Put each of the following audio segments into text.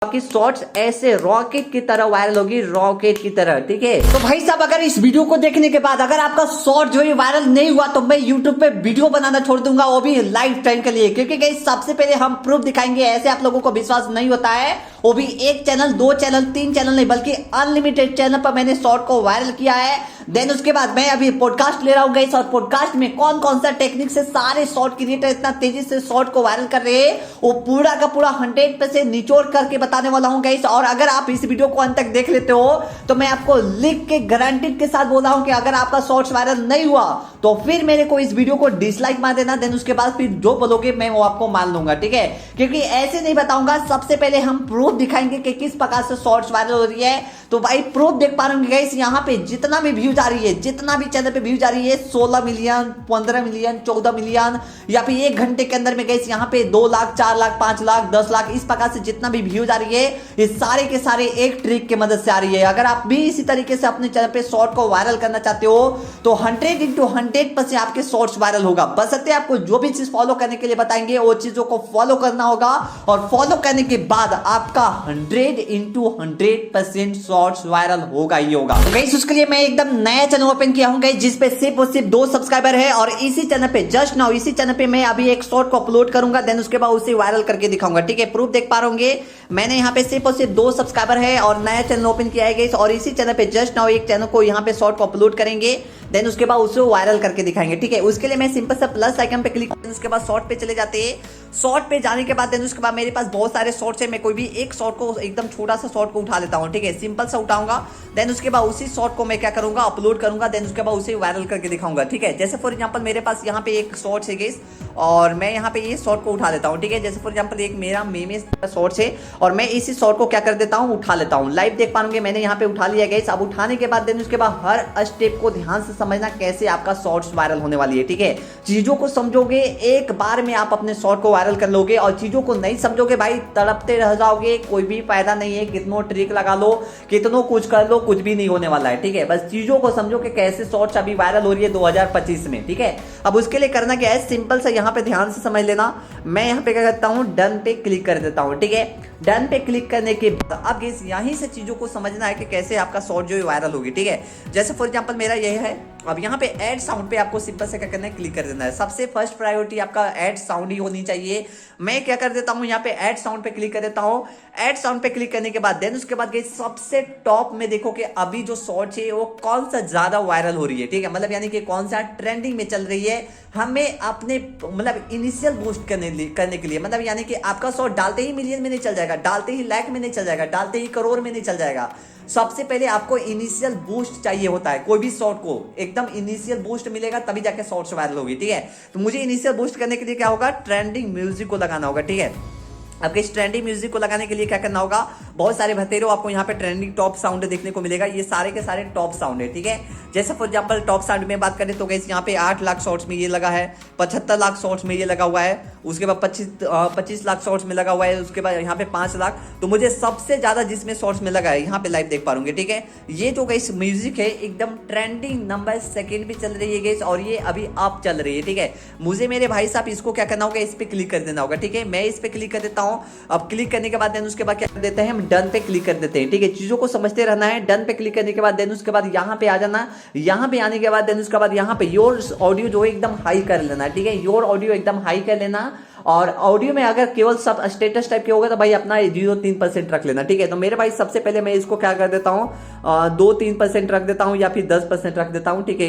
आपकी शॉर्ट्स ऐसे रॉकेट की तरह वायरल होगी, रॉकेट की तरह। ठीक है, तो भाई साहब अगर इस वीडियो को देखने के बाद अगर आपका शॉर्ट जो है वायरल नहीं हुआ तो मैं यूट्यूब पे वीडियो बनाना छोड़ दूंगा, वो भी लाइफ टाइम के लिए। क्योंकि गाइस सबसे पहले हम प्रूफ दिखाएंगे, ऐसे आप लोगों को विश्वास नहीं होता है, वो भी एक चैनल, दो चैनल, तीन चैनल नहीं बल्कि अनलिमिटेड चैनल पर मैंने शॉर्ट को वायरल किया है। देन उसके बाद मैं अभी पॉडकास्ट ले रहा हूँ गाइस, और पॉडकास्ट में कौन कौन सा टेक्निक से सारे शॉर्ट क्रिएटर इतना तेजी से शॉर्ट को वायरल कर रहे हैं, वो पूरा का पूरा 100% निचोड़ करके बताने वाला हूँ गाइस। और अगर आप इस वीडियो को अंत तक देख लेते हो तो मैं आपको लिख के गारंटीड के साथ बोल रहा हूँ कि अगर आपका शॉर्ट्स वायरल नहीं हुआ तो फिर मेरे को इस वीडियो को डिसलाइक मार देना। देन उसके बाद फिर जो बोलोगे मैं वो आपको मान लूंगा। ठीक है, क्योंकि ऐसे नहीं बताऊंगा, सबसे पहले हम प्रूफ दिखाएंगे कि किस प्रकार से शॉर्ट्स वायरल हो रही है। तो भाई प्रूफ देख पा रहे होंगे गाइस, यहाँ पे जितना भी व्यूज आ रही है, जितना भी चैनल पे व्यूज आ रही है, 16 मिलियन, 15 मिलियन, 14 मिलियन, या फिर एक घंटे के अंदर में गाइस यहाँ पे 2 लाख, 4 लाख, 5 लाख, 10 लाख, इस प्रकार से जितना भी व्यूज आ रही है, ये सारे के सारे एक ट्रिक की मदद से आ रही है। अगर आप भी इसी तरीके से अपने चैनल पे शॉर्ट को वायरल करना चाहते हो तो 100x100% आपके शॉर्ट्स वायरल होगा। बशर्ते आपको जो भी चीज फॉलो करने के लिए बताएंगे वो चीजों को फॉलो करना होगा, और फॉलो करने के बाद आपका 100x100% शॉर्ट्स वायरल होगा ही होगा। तो गाइस उसके लिए मैं एकदम नया चैनल ओपन किया हूं गाइस, जिस पे सिर्फ और सिर्फ 2 सब्सक्राइबर है, और इसी चैनल पे जस्ट नाउ इसी चैनल पे मैं अभी एक शॉर्ट को अपलोड करूंगा। देन उसके बाद उसे वायरल करके दिखाऊंगा। ठीक है, प्रूफ देख पा रहे होंगे, मैंने यहाँ पे सिर्फ और सिर्फ 2 सब्सक्राइबर है और नया चैनल ओपन किया है गाइस, और इसी चैनल पे जस्ट नाउ एक चैनल को यहाँ पे शॉर्ट को अपलोड करेंगे। देन उसके बाद उसे वायरल करके दिखाएंगे। ठीक है, उसके लिए मैं सिंपल सा प्लस आइकन पे क्लिक करके उसके बाद शॉर्ट पे चले जाते हैं। शॉर्ट पे जाने के बाद देन उसके बाद मेरे पास बहुत सारे शॉर्ट्स है, मैं कोई भी एक शॉर्ट को एकदम छोटा सा शॉर्ट को उठा लेता हूँ। ठीक है, सिंपल सा उठाऊंगा। देन उसके बाद उसी शॉर्ट को मैं क्या करूंगा, अपलोड करूंगा। देन उसके बाद उसे वायरल करके दिखाऊंगा। ठीक है, जैसे फॉर एग्जांपल मेरे पास यहाँ पे एक शॉर्ट है गाइस, और मैं यहाँ पे ये शॉर्ट को उठा लेता हूँ। ठीक है, जैसे फॉर एग्जांपल एक मेरा मेमे शॉर्ट्स है और मैं इसी शॉर्ट को क्या कर देता हूँ, उठा लेता हूँ। लाइव देख पाएंगे मैंने यहाँ पे उठा लिया गाइस। अब उठाने के बाद देन उसके बाद हर स्टेप को ध्यान से समझना कैसे आपका शॉर्ट्स वायरल होने वाली है। ठीक है, चीजों को समझोगे एक बार में आप अपने शॉर्ट को वायरल कर लोगे, और चीजों को नहीं समझोगे भाई तड़पते रह जाओगे, कोई भी फायदा नहीं है। कितनों ट्रिक लगा लो, कितनों कुछ कर लो, कुछ भी नहीं होने वाला है। ठीक है, बस चीजों को समझो कि कैसे शॉर्ट्स अभी वायरल हो रही है 2025 में। ठीक है, अब उसके लिए करना क्या है, सिंपल सा यहाँ पे ध्यान से समझ लेना। मैं यहाँ पे क्या करता हूँ, डन पे क्लिक कर देता हूँ। ठीक है, डन पे क्लिक करने के बाद अब गाइस यहीं से चीजों को समझना है कि कैसे आपका शॉर्ट जो है वायरल होगी। ठीक है, जैसे फॉर एग्जांपल मेरा यह है। अब यहाँ पे ऐड साउंड पे आपको सिंपल से क्या करना है, क्लिक कर देना है। सबसे फर्स्ट प्रायोरिटी आपका ऐड साउंड ही होनी चाहिए। मैं क्या कर देता हूँ, यहाँ पे ऐड साउंड पे क्लिक कर देता हूँ। ऐड साउंड पे क्लिक करने के बाद देन उसके बाद गाइस सबसे टॉप में देखो कि अभी जो शॉर्ट है वो कौन सा ज्यादा वायरल हो रही है। ठीक है, मतलब यानी कि कौन सा ट्रेंडिंग में चल रही है। हमें अपने मतलब इनिशियल बूस्ट करने के लिए, मतलब यानी कि आपका शॉर्ट डालते ही मिलियन में नहीं चल जाएगा, डालते ही लाख में नहीं चल जाएगा, डालते ही करोड़ में नहीं चल जाएगा। सबसे पहले आपको इनिशियल बूस्ट चाहिए होता है। कोई भी शॉर्ट को एकदम इनिशियल बूस्ट मिलेगा तभी जाके शॉर्ट्स वायरल होगी। ठीक है, तो मुझे इनिशियल बूस्ट करने के लिए क्या होगा, ट्रेंडिंग म्यूजिक को लगाना होगा। ठीक है, आपके इस ट्रेंडिंग म्यूजिक को लगाने के लिए क्या करना होगा, बहुत सारे भतेरों आपको यहाँ पे ट्रेंडिंग टॉप साउंड देखने को मिलेगा। ये सारे के सारे टॉप साउंड है। ठीक है, जैसे फॉर एग्जांपल टॉप साउंड में बात करें तो गाइस यहाँ पे 8 लाख शॉर्ट्स में ये लगा है, 75 लाख शॉर्ट्स में ये लगा हुआ है, उसके बाद 25 लाख शॉर्ट्स में लगा हुआ है, उसके बाद यहाँ पे 5 लाख। तो मुझे सबसे ज्यादा जिसमें शॉर्ट्स में लगा है यहाँ पे लाइव देख पा रहे। ठीक है, ये जो गाइस म्यूजिक है एकदम ट्रेंडिंग नंबर सेकेंड पे चल रही है गाइस, और ये अभी अप चल रही है। ठीक है, मुझे मेरे भाई साहब इसको क्या करना होगा, इस पे क्लिक कर देना होगा। ठीक है, मैं इस पे क्लिक कर देता हूँ। अब क्लिक करने के बाद देन उसके बाद क्या कर देते हैं, हम डन पे क्लिक कर देते हैं। ठीक है, चीजों को समझते रहना है। डन पे क्लिक करने के बाद देन उसके बाद यहाँ पे आ जाना। यहाँ पे आने के बाद देन उसके बाद यहाँ पे योर ऑडियो जो है एकदम हाई कर लेना। ठीक है, योर ऑडियो एकदम हाई कर लेना, और ऑडियो में अगर केवल सब स्टेटस टाइप के होगा तो भाई अपना 0-3% रख लेना। ठीक है, तो मेरे भाई सबसे पहले मैं इसको क्या कर देता हूँ, 2-3% रख देता हूँ या फिर 10% रख देता हूँ। ठीक है,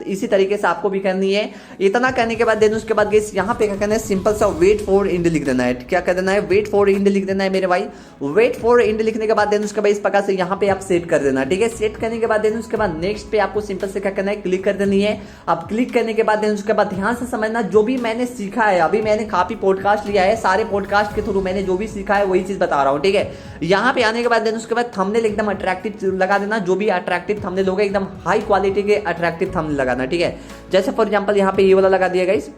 इसी तरीके से आपको भी करनी है। इतना करने के बाद देन उसके बाद गाइस यहाँ पे क्या करना है, सिंपल सा वेट फॉर एंड लिख देना है। क्या कर देना है, वेट फॉर एंड लिख देना है मेरे भाई। वेट फॉर एंड लिखने के बाद देन उसके बाद इस प्रकार से यहाँ पे आप सेट कर देना। ठीक है, सेट करने के बाद देन उसके बाद नेक्स्ट पे आपको सिंपल से क्या करना है, क्लिक कर देनी है। अब क्लिक करने के बाद देन उसके बाद ध्यान से समझना, जो भी मैंने सीखा है, अभी मैंने काफी पॉडकास्ट लिया है, सारे पॉडकास्ट के थ्रू मैंने जो भी सीखा है वही चीज बता रहा हूँ। ठीक है, यहाँ पे आने के बाद देन उसके बाद थंबनेल एकदम अट्रैक्टिव लगा देना। जो भी अट्रैक्टिव थंबनेल होगा एकदम हाई क्वालिटी के अट्रैक्टिव थंबनेल लगाना। ठीक है, जैसे फॉर एग्जांपल यहाँ पे ये वाला लगा दिया गाइस,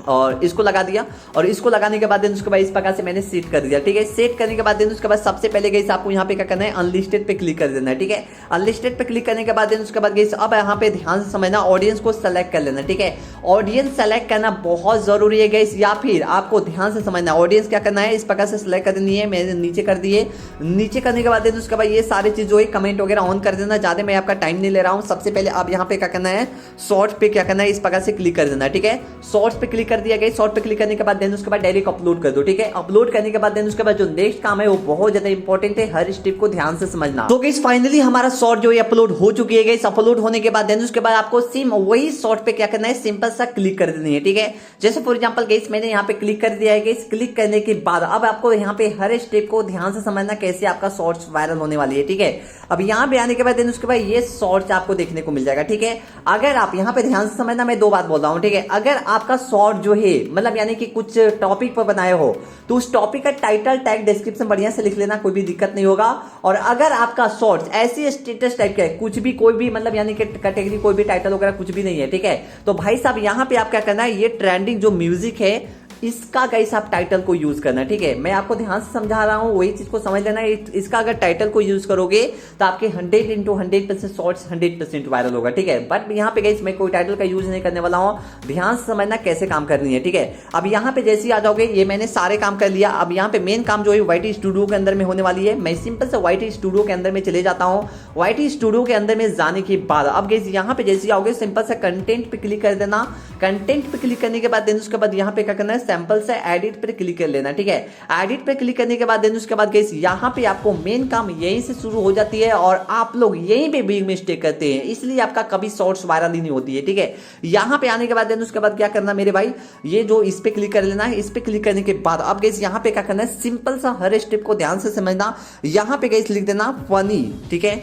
और इसको लगा दिया, और इसको लगाने के बाद देन उसके बाद इस प्रकार से मैंने सेट कर दिया। ठीक है, सेट करने के बाद देन उसके बाद सबसे पहले गाइस आपको यहाँ पे क्या करना है, अनलिस्टेड पे क्लिक कर देना है। ठीक है, अनलिस्टेड पे क्लिक करने के बाद देन उसके बाद गाइस अब यहाँ पे ध्यान से समझना, ऑडियंस को सेलेक्ट कर लेना। ठीक है, ऑडियंस सेलेक्ट करना बहुत जरूरी है गाइस, या फिर आपको ध्यान से समझना ऑडियंस क्या करना है, इस प्रकार से सेलेक्ट करनी है। मैंने नीचे कर दिए, नीचे करने के बाद देन उसके बाद ये सारी चीज जो है कमेंट वगैरह ऑन कर देना। ज्यादा मैं आपका टाइम नहीं ले रहा हूँ। सबसे पहले आप यहाँ पे क्या करना है, शॉर्ट पे क्या करना है, इस प्रकार से क्लिक कर देना। ठीक है, शॉर्ट्स पे क्लिक कर दिया गया। शॉर्ट पे क्लिक करने के बाद देन उसके बाद डायरेक्ट अपलोड कर दो। ठीक है, अपलोड करने के बाद देन उसके बाद जो नेक्स्ट काम है वो बहुत ज्यादा इंपॉर्टेंट है, हर स्टेप को ध्यान से समझना। तो गाइस फाइनली हमारा शॉर्ट जो है अपलोड हो चुकी है गाइस। अपलोड होने के बाद देन उसके बाद आपको सेम वही शॉर्ट पे क्या करना है, सिंपल सा क्लिक कर देनी है। ठीक है, जैसे फॉर एग्जांपल गाइस मैंने यहाँ पे क्लिक कर दिया है गाइस। क्लिक करने के बाद अब आपको यहाँ पे हर स्टेप को ध्यान से समझना कैसे आपका शॉर्ट्स वायरल होने वाली है। ठीक है, अब यहाँ पे आने के बाद देन उसके बाद ये शॉर्ट्स आपको देखने को मिल जाएगा। ठीक है, अगर आप यहाँ पे ध्यान से समझना, मैं दो बात बोल रहा हूँ। ठीक है, अगर आपका शॉर्ट जो है मतलब यानी कि कुछ टॉपिक पर बनाए हो तो उस टॉपिक का टाइटल टैग डिस्क्रिप्शन बढ़िया से लिख लेना, कोई भी दिक्कत नहीं होगा। और अगर आपका शॉर्ट्स ऐसी स्टेटस टाइप का है, कुछ भी कोई भी मतलब यानी कि कैटेगरी कोई भी टाइटल वगैरह कुछ भी नहीं है, ठीक है, तो भाई साहब यहाँ पे आप क्या करना है, ये ट्रेंडिंग जो म्यूजिक है इसका गाइस आप टाइटल को यूज करना। ठीक है, मैं आपको ध्यान से समझा रहा हूं, वही चीज को समझ लेना। इसका अगर टाइटल को यूज करोगे तो आपके 100% शॉर्ट्स 100% वायरल होगा। ठीक है, बट यहाँ पे गाइस मैं कोई टाइटल का यूज नहीं करने वाला हूँ। ध्यान से समझना कैसे काम करनी है। ठीक है, अब यहाँ पे जैसे ही आ जाओगे, ये मैंने सारे काम कर लिया। अब यहाँ पे मेन काम जो है वाईटी स्टूडियो के अंदर में होने वाली है। मैं सिंपल से वाईटी स्टूडियो के अंदर में चले जाता हूँ। वाईटी स्टूडियो के अंदर में जाने के बाद अब गाइस यहाँ पे जैसे आओगे सिंपल से कंटेंट पे क्लिक कर देना। कंटेंट पे क्लिक करने के बाद देन उसके बाद यहाँ पे क्या करना है, सैंपल से एडिट पे क्लिक कर लेना। ठीक है, एडिट पे क्लिक करने के बाद देन उसके बाद गाइस यहाँ पे आपको मेन काम यहीं से शुरू हो जाती है, और आप लोग यहीं पे बिग मिस्टेक करते हैं, इसलिए आपका कभी शॉर्ट्स वायरल ही नहीं होती है। ठीक है, यहाँ पे आने के बाद देन उसके बाद क्या करना मेरे भाई, ये जो इस पे क्लिक कर लेना है। इस पे क्लिक करने के बाद अब गाइस यहाँ पे क्या करना है, सिंपल सा हर स्टेप को ध्यान से समझना। यहाँ पे गाइस लिख देना फनी। ठीक है,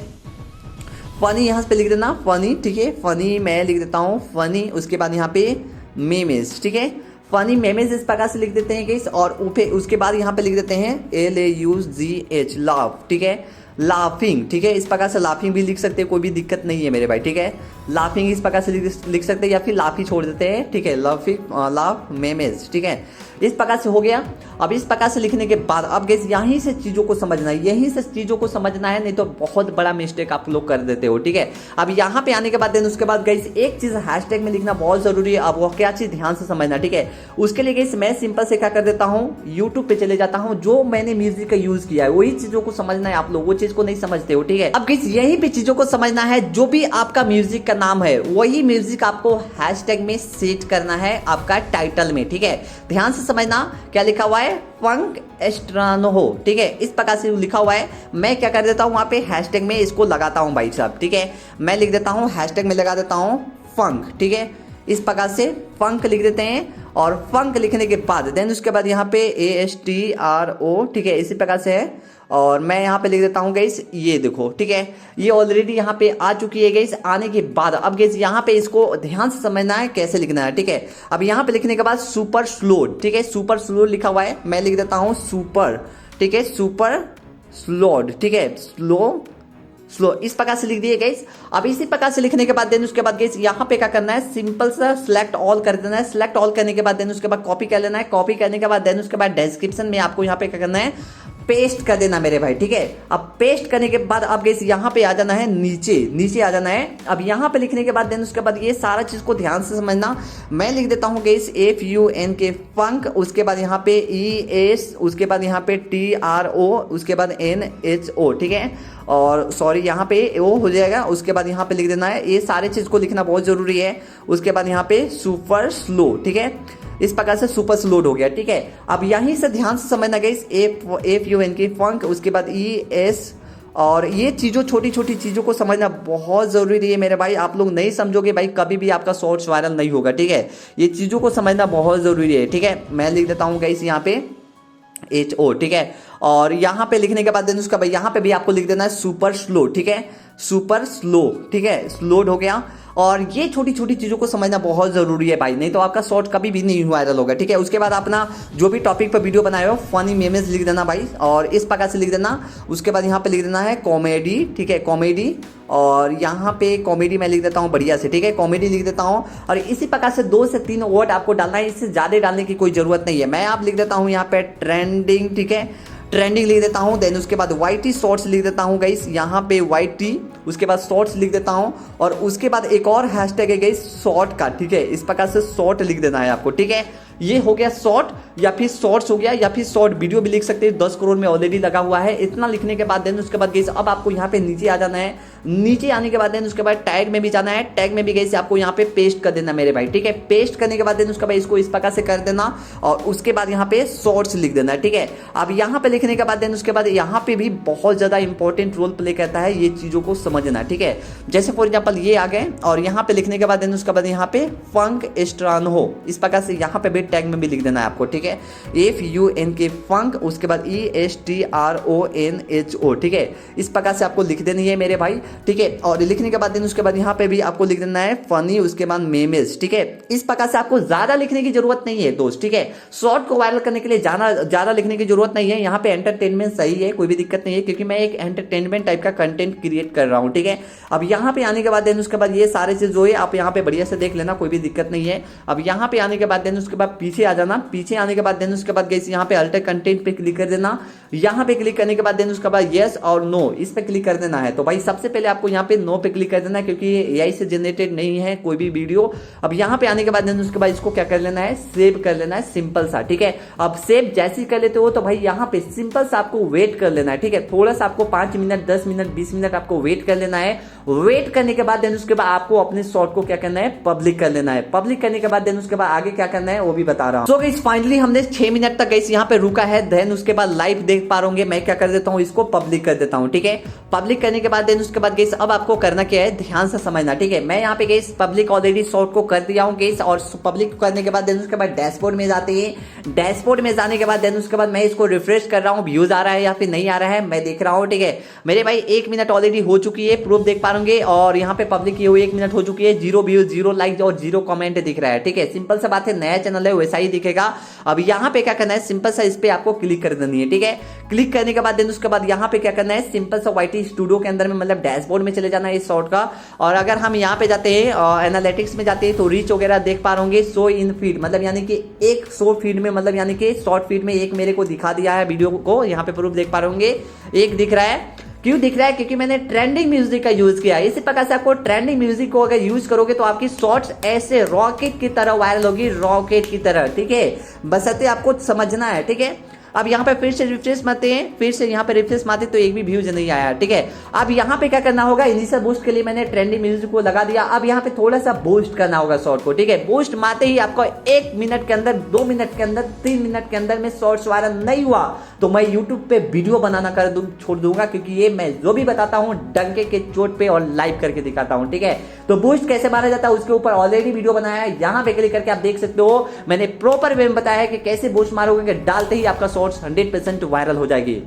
फनी यहाँ पे लिख देना फनी। ठीक है, फनी मैं लिख देता हूँ फनी। उसके बाद यहाँ पे मेमेज। ठीक है, फनी मेमेज इस प्रकार से लिख देते हैं गाइस, और उसके बाद यहाँ पे लिख देते हैं LAUGH लाफ। ठीक है, लाफिंग। ठीक है, इस प्रकार से लाफिंग भी लिख सकते हैं, कोई भी दिक्कत नहीं है मेरे भाई। ठीक है, लाफिंग इस प्रकार से लिख सकते हैं, या फिर लाफी छोड़ देते हैं। ठीक है, लाफ मेमेज। ठीक है, इस प्रकार से हो गया। अब इस प्रकार से लिखने के बाद अब गाइस यहीं से चीजों को समझना है, यहीं से चीजों को समझना है, नहीं तो बहुत बड़ा मिस्टेक आप लोग कर देते हो। ठीक है, अब यहाँ पे आने के बाद देन उसके बाद गाइस एक चीज हैशटैग में लिखना बहुत जरूरी है। अब वो क्या चीज ध्यान से समझना। ठीक है, उसके लिए गाइस मैं सिंपल से क्या कर देता हूँ, यूट्यूब पे चले जाता हूँ। जो मैंने म्यूजिक का यूज किया है वही चीजों को समझना है। आप लोग वो चीज को नहीं समझते हो। ठीक है, अब गाइस यहीं पे चीजों को समझना है। जो भी आपका म्यूजिक का नाम है वही म्यूजिक आपको हैशटैग में सेट करना है आपका टाइटल में। ठीक है, ध्यान से समझना क्या लिखा हुआ है, फंक एस्ट्रानो। ठीक है, इस प्रकार से लिखा हुआ है। मैं क्या कर देता हूँ, वहां पे हैशटैग में इसको लगाता हूँ भाई साहब। ठीक है, मैं लिख देता हूँ हैशटैग में लगा देता हूँ फंक। ठीक है, इस प्रकार से फंक लिख देते हैं, और फंक लिखने के बाद देन उसके बाद यहाँ पे ASTRO। ठीक है, इसी प्रकार से है, और मैं यहाँ पे लिख देता हूँ गाइस, ये देखो। ठीक है, ये ऑलरेडी यहाँ पे आ चुकी है गाइस। आने के बाद अब गाइस यहाँ पे इसको ध्यान से समझना है कैसे लिखना है। ठीक है, अब यहाँ पे लिखने के बाद सुपर स्लो। ठीक है, सुपर स्लो लिखा हुआ है, मैं लिख देता हूँ सुपर। ठीक है, सुपर स्लोड। ठीक है, स्लो इस प्रकार से लिख दिए गाइस। अब इसी प्रकार से लिखने के बाद देन उसके बाद गाइस यहाँ पे क्या करना है, सिंपल सा सिलेक्ट ऑल कर देना है। सिलेक्ट ऑल करने के बाद देन उसके बाद कॉपी कर लेना है। कॉपी करने के बाद देन उसके बाद डिस्क्रिप्शन में आपको यहाँ पे क्या करना है, पेस्ट कर देना मेरे भाई। ठीक है, अब पेस्ट करने के बाद अब गाइस यहाँ पे आ जाना है, नीचे आ जाना है। अब यहाँ पे लिखने के बाद देन उसके बाद ये सारा चीज को ध्यान से समझना। मैं लिख देता हूँ गाइस FUNK फंक। उसके बाद यहाँ पे ES, उसके बाद यहाँ पे TRO, उसके बाद NHO। ठीक है, और सॉरी यहाँ पे O हो जाएगा। उसके बाद यहाँ पे लिख देना है, ये सारे चीज को लिखना बहुत जरूरी है। उसके बाद यहाँ पे सुपर स्लो। ठीक है, इस प्रकार से सुपर स्लोड हो गया। ठीक है, अब यहीं से ध्यान से समझना गाइस, FUNK फंक। उसके बाद ES, और ये चीजों छोटी छोटी चीजों को समझना बहुत जरूरी है मेरे भाई। आप लोग नहीं समझोगे भाई कभी भी आपका शॉर्ट्स वायरल नहीं होगा। ठीक है, ये चीजों को समझना बहुत जरूरी है। ठीक है, मैं लिख देता हूँ गाइस यहाँ पे HO। ठीक है, और यहाँ पे लिखने के बाद देन उसका भाई यहाँ पे भी आपको लिख देना है सुपर स्लो। ठीक है, सुपर स्लो। ठीक है, स्लोड हो गया। और ये छोटी छोटी चीजों को समझना बहुत जरूरी है भाई, नहीं तो आपका शॉर्ट कभी भी नहीं वायरल होगा, ठीक है। उसके बाद अपना जो भी टॉपिक पर वीडियो बनाए हो फनी मेमेज लिख देना भाई, और इस प्रकार से लिख देना। उसके बाद यहाँ पे लिख देना है कॉमेडी, ठीक है, कॉमेडी, और यहाँ पे कॉमेडी मैं लिख देता हूँ बढ़िया से, ठीक है, कॉमेडी लिख देता हूँ। और इसी प्रकार से 2 से 3 वर्ड आपको डालना है, इससे ज़्यादा डालने की कोई ज़रूरत नहीं है। मैं आप लिख देता हूँ यहाँ पे ट्रेंडिंग, ठीक है, ट्रेंडिंग लिख देता हूँ। देन उसके बाद वाईटी शॉर्ट्स लिख देता हूँ गाइस, यहाँ पे वाईटी, उसके बाद शॉर्ट्स लिख देता हूँ। और उसके बाद एक और हैशटैग है गाइस शॉर्ट का, ठीक है, इस प्रकार से शॉर्ट लिख देना है आपको, ठीक है। ये हो गया शॉर्ट, या फिर शॉर्ट्स हो गया, या फिर शॉर्ट वीडियो भी लिख सकते हैं, 10 करोड़ में ऑलरेडी लगा हुआ है। इतना लिखने के बाद देन उसके बाद गाइस अब आपको यहाँ पे नीचे आ जाना है। नीचे आने के बाद देन उसके बाद टैग में भी जाना है। टैग में भी गाइस आपको यहाँ पे पेस्ट कर देना मेरे भाई, ठीक है। पेस्ट करने के बाद देन उसके बाद इसको इस प्रकार से कर देना, और उसके बाद यहाँ पे शॉर्ट्स लिख देना है, ठीक है। अब यहाँ पे लिखने के बाद देन उसके बाद यहाँ पे भी बहुत ज्यादा इंपॉर्टेंट रोल प्ले करता है ये चीजों को समझना, ठीक है। जैसे फॉर एग्जाम्पल ये आ गए, और यहाँ पे लिखने के बाद देन उसके बाद यहाँ पे फंक स्ट्रानहो, इस प्रकार से यहाँ पे भी टैग में भी लिख देना है आपको, ठीक है। FUNK फंक, उसके बाद ESTRONHO, ठीक है, इस प्रकार से आपको लिख देनी है मेरे भाई, ठीक है। और लिखने के बाद देन उसके बाद यहाँ पे भी आपको लिख देना है फनी, उसके बाद मेमेज, ठीक है। इस प्रकार से आपको ज्यादा लिखने की जरूरत नहीं है दोस्त, ठीक है। शॉर्ट को वायरल करने के लिए ज्यादा लिखने की जरूरत नहीं है। यहाँ पे एंटरटेनमेंट सही है, कोई भी दिक्कत नहीं है, क्योंकि मैं एक एंटरटेनमेंट टाइप का कंटेंट क्रिएट कर रहा हूँ, ठीक है। अब यहाँ पे आने के बाद देन उसके बाद ये सारे चीज जो है आप यहाँ पे बढ़िया से देख लेना, कोई भी दिक्कत नहीं है। अब यहाँ पे आने के बाद देन उसके बाद पीछे आ जाना। पीछे आने के बाद देन उसके बाद गाइस यहाँ पे अल्टर कंटेंट पे क्लिक कर देना। यहाँ पे क्लिक करने के बाद देन उसके बाद यस और नो, इस पे क्लिक कर देना है। तो भाई सबसे पहले आपको यहाँ पे नो पे क्लिक कर देना है, क्योंकि ये एआई से जनरेटेड नहीं है कोई भी वीडियो। अब यहाँ पे आने के बाद देन उसके बाद इसको क्या कर लेना है, सेव कर लेना है, सिंपल सा, ठीक है। अब सेव जैसे ही कर लेते हो तो भाई यहाँ पे सिंपल सा आपको वेट कर लेना है, ठीक है। थोड़ा सा आपको 5 मिनट 10 मिनट 20 मिनट आपको वेट कर लेना है। वेट करने के बाद देन उसके बाद आपको अपने शॉर्ट को क्या करना है, पब्लिक कर लेना है। पब्लिक करने के बाद देन उसके बाद आगे क्या करना है वो भी बता रहा हूँ। सो गाइस फाइनली हमने 6 मिनट तक गाइस यहाँ पे रुका है। देन उसके बाद लाइव देख पा रहे, मैं क्या कर देता हूँ, इसको पब्लिक कर देता हूँ, ठीक है। पब्लिक करने के बाद देन उसके बाद गाइस अब आपको करना क्या है, ध्यान से समझना, ठीक है। मैं यहाँ पे गाइस पब्लिक ऑलरेडी शॉर्ट को कर दिया हूँ गाइस, और पब्लिक करने के बाद देन उसके बाद डैशबोर्ड में जाते हैं। डैशबोर्ड में जाने के बाद देन उसके बाद मैं इसको रिफ्रेश कर रहा हूँ, व्यूज आ रहा है या फिर नहीं आ रहा है मैं देख रहा हूँ, ठीक है। मेरे भाई 1 मिनट ऑलरेडी हो चुकी है, प्रूफ देख पा रहे, और यहाँ पे पब्लिक की हुई 1 मिनट हो चुकी है, 0 व्यूज 0 लाइक और 0 कमेंट दिख रहा है, ठीक है। सिंपल सा बात है, नया चैनल है वैसा ही दिखेगा। अब यहाँ पे क्या करना है, सिंपल सा इस पे आपको क्लिक कर देनी है, ठीक है। क्लिक करने के बाद देन उसके बाद यहाँ पे क्या करना है, सिंपल सा वाईटी स्टूडियो के अंदर में मतलब डैशबोर्ड में चले जाना है इस शॉर्ट का। और अगर हम यहाँ पे जाते हैं एनालिटिक्स में जाते हैं तो रीच वगैरह देख पा रहे शो इन फीड, मतलब यानी कि एक शो फीड में, मतलब यानी कि शॉर्ट फीड में एक मेरे को दिखा दिया है वीडियो को, यहाँ पे प्रूफ देख पा रहे एक दिख रहा है। क्यों दिख रहा है, क्योंकि मैंने ट्रेंडिंग म्यूजिक का यूज किया है। इसी प्रकार से आपको ट्रेंडिंग म्यूजिक को अगर यूज करोगे तो आपकी शॉर्ट्स ऐसे रॉकेट की तरह वायरल होगी, रॉकेट की तरह, ठीक है। बशर्ते आपको समझना है, ठीक है। अब यहाँ पे फिर से रिफ्रेश मारते हैं, फिर से यहाँ पे रिफ्रेश मारते तो एक भी व्यूज नहीं आया, ठीक है। अब यहाँ पे क्या करना होगा, इनिशियल बूस्ट के लिए मैंने ट्रेंडिंग म्यूजिक को लगा दिया। अब यहाँ पे थोड़ा सा बूस्ट करना होगा शॉर्ट को, ठीक है। बूस्ट मारते ही आपको 1 मिनट के अंदर, 2 मिनट के अंदर, 3 मिनट के अंदर में शॉर्ट्स वायरल नहीं हुआ तो मैं यूट्यूब पे वीडियो बनाना छोड़ दूंगा, क्योंकि ये मैं जो भी बताता हूँ डंके के चोट पे और लाइव करके दिखाता हूँ, ठीक है। तो बूस्ट कैसे मारा जाता है उसके ऊपर ऑलरेडी वीडियो बनाया है, यहाँ पे क्लिक करके आप देख सकते हो। मैंने प्रॉपर वे में बताया है कि कैसे बूस्ट मारोगे, डालते ही आपका शॉर्ट्स 100% वायरल हो जाएगी।